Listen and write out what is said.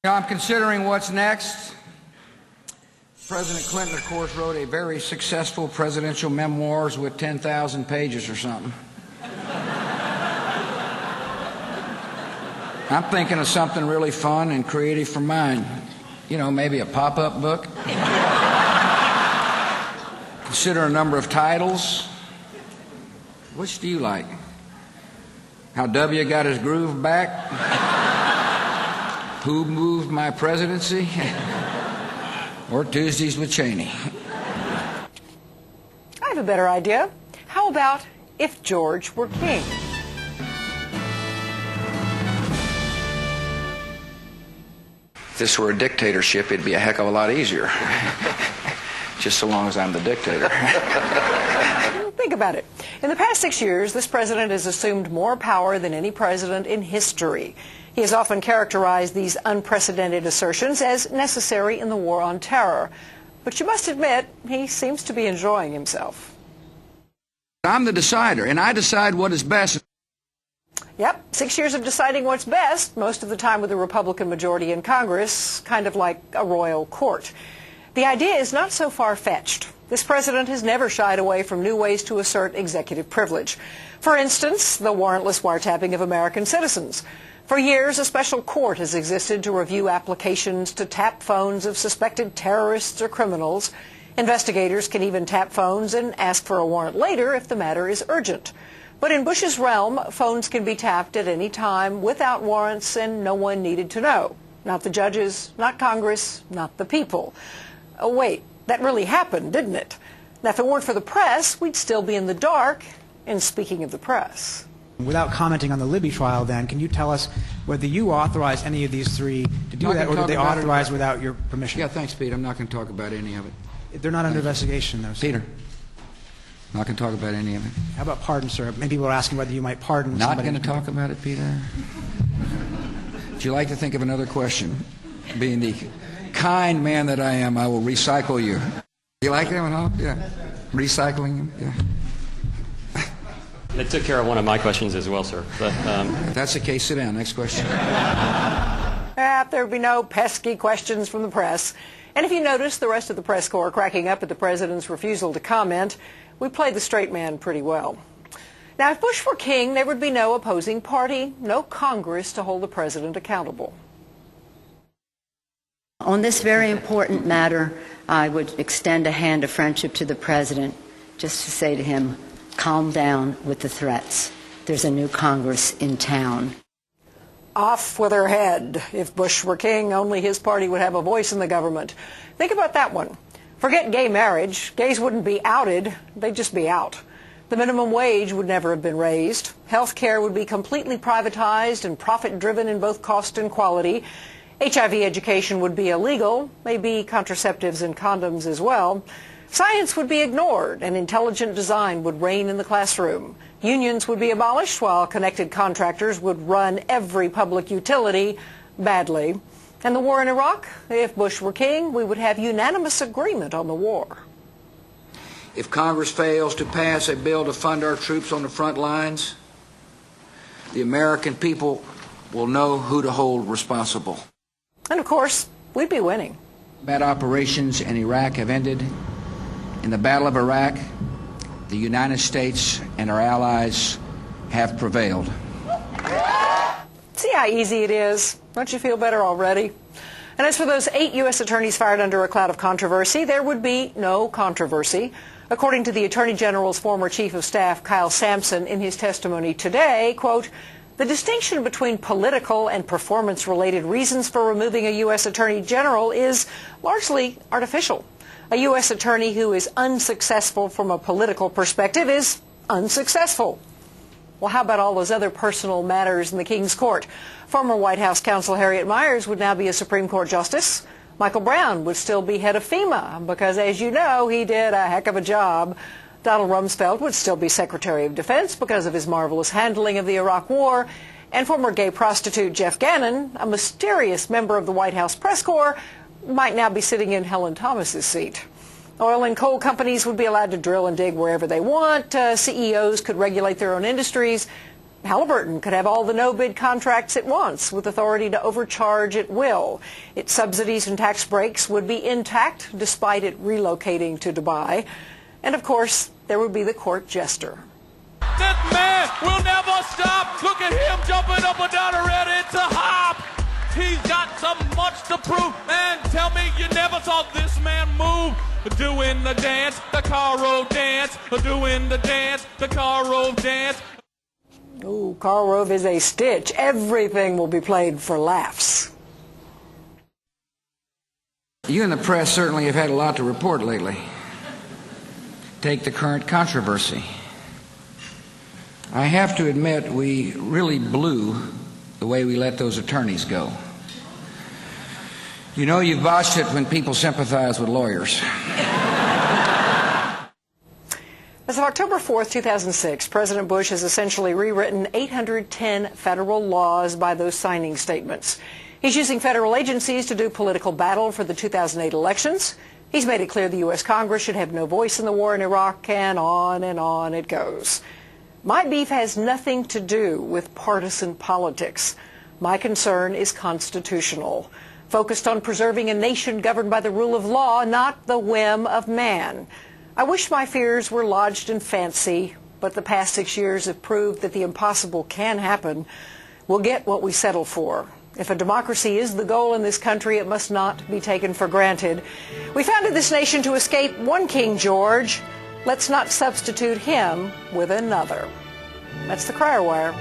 I'm considering what's next. President Clinton, of course, wrote a very successful presidential memoirs with 10,000 pages or something. I'm thinking of something really fun and creative for mine. You know, maybe a pop-up book. Consider a number of titles. Which do you like? How W got his groove back? Who moved my presidency? Or Tuesdays with Cheney? I have a better idea. How about If George Were King? If this were a dictatorship, it'd be a heck of a lot easier. Just so long as I'm the dictator. Think about it. In the past 6 years, this president has assumed more power than any president in history. He has often characterized these unprecedented assertions as necessary in the war on terror. But you must admit, he seems to be enjoying himself. I'm the decider, and I decide what is best. Yep, 6 years of deciding what's best, most of the time with a Republican majority in Congress, kind of like a royal court. The idea is not so far-fetched. This president has never shied away from new ways to assert executive privilege. For instance, the warrantless wiretapping of American citizens. For years, a special court has existed to review applications to tap phones of suspected terrorists or criminals. Investigators can even tap phones and ask for a warrant later if the matter is urgent. But in Bush's realm, phones can be tapped at any time without warrants, and no one needed to know. Not the judges, not Congress, not the people. Oh, wait, that really happened, didn't it? Now, if it weren't for the press, we'd still be in the dark. And speaking of the press. Without commenting on the Libby trial, then, can you tell us whether you authorized any of these three to do that, or did they authorize without your permission? Yeah, thanks, Pete. I'm not going to talk about any of it. They're not under investigation, though, sir. Peter, I'm not going to talk about any of it. How about pardon, sir? Maybe people are asking whether you might pardon somebody. Not going to talk about it, Peter. Would you like to think of another question? Being the kind man that I am, I will recycle you. You like that one, huh? Yeah. Recycling? Yeah. That took care of one of my questions as well, sir. But, If that's the case, sit down. Next question. There would be no pesky questions from the press. And if you notice the rest of the press corps cracking up at the president's refusal to comment, we played the straight man pretty well. Now, if Bush were king, there would be no opposing party, no Congress to hold the president accountable. On this very important matter, I would extend a hand of friendship to the president, just to say to him, calm down with the threats. There's a new Congress in town. Off with her head. If Bush were king, only his party would have a voice in the government. Think about that one. Forget gay marriage. Gays wouldn't be outed. They'd just be out. The minimum wage would never have been raised. Health care would be completely privatized and profit-driven in both cost and quality. HIV education would be illegal, maybe contraceptives and condoms as well. Science would be ignored, and intelligent design would reign in the classroom. Unions would be abolished, while connected contractors would run every public utility badly. And the war in Iraq? If Bush were king, we would have unanimous agreement on the war. If Congress fails to pass a bill to fund our troops on the front lines, the American people will know who to hold responsible. And of course, we'd be winning. Combat operations in Iraq have ended. In the Battle of Iraq, the United States and our allies have prevailed. See how easy it is? Don't you feel better already? And as for those 8 U.S. attorneys fired under a cloud of controversy, there would be no controversy. According to the Attorney General's former Chief of Staff, Kyle Sampson, in his testimony today, quote, the distinction between political and performance-related reasons for removing a U.S. Attorney General is largely artificial. A U.S. attorney who is unsuccessful from a political perspective is unsuccessful. Well, how about all those other personal matters in the King's Court? Former White House counsel Harriet Miers would now be a Supreme Court justice. Michael Brown would still be head of FEMA because, as you know, he did a heck of a job. Donald Rumsfeld would still be Secretary of Defense because of his marvelous handling of the Iraq War. And former gay prostitute Jeff Gannon, a mysterious member of the White House press corps, might now be sitting in Helen Thomas's seat. Oil and coal companies would be allowed to drill and dig wherever they want. CEOs could regulate their own industries. Halliburton could have all the no-bid contracts at once with authority to overcharge at will. Its subsidies and tax breaks would be intact despite it relocating to Dubai. And of course, there would be the court jester. This man will never stop. Look at him jumping up and down, ready to hop. He's got so much to prove. Man, tell me you never saw this man move. Doing the dance, the Karl dance. Doing the dance, the Karl dance. Ooh, Karl Rove is a stitch. Everything will be played for laughs. You in the press certainly have had a lot to report lately. Take the current controversy. I have to admit we really blew the way we let those attorneys go. You know you've botched it when people sympathize with lawyers. As of October 4th, 2006, President Bush has essentially rewritten 810 federal laws by those signing statements. He's using federal agencies to do political battle for the 2008 elections. He's made it clear the U.S. Congress should have no voice in the war in Iraq, and on it goes. My beef has nothing to do with partisan politics. My concern is constitutional, focused on preserving a nation governed by the rule of law, not the whim of man. I wish my fears were lodged in fancy, but the past 6 years have proved that the impossible can happen. We'll get what we settle for. If a democracy is the goal in this country, it must not be taken for granted. We founded this nation to escape one King George. Let's not substitute him with another. That's the Crier Wire.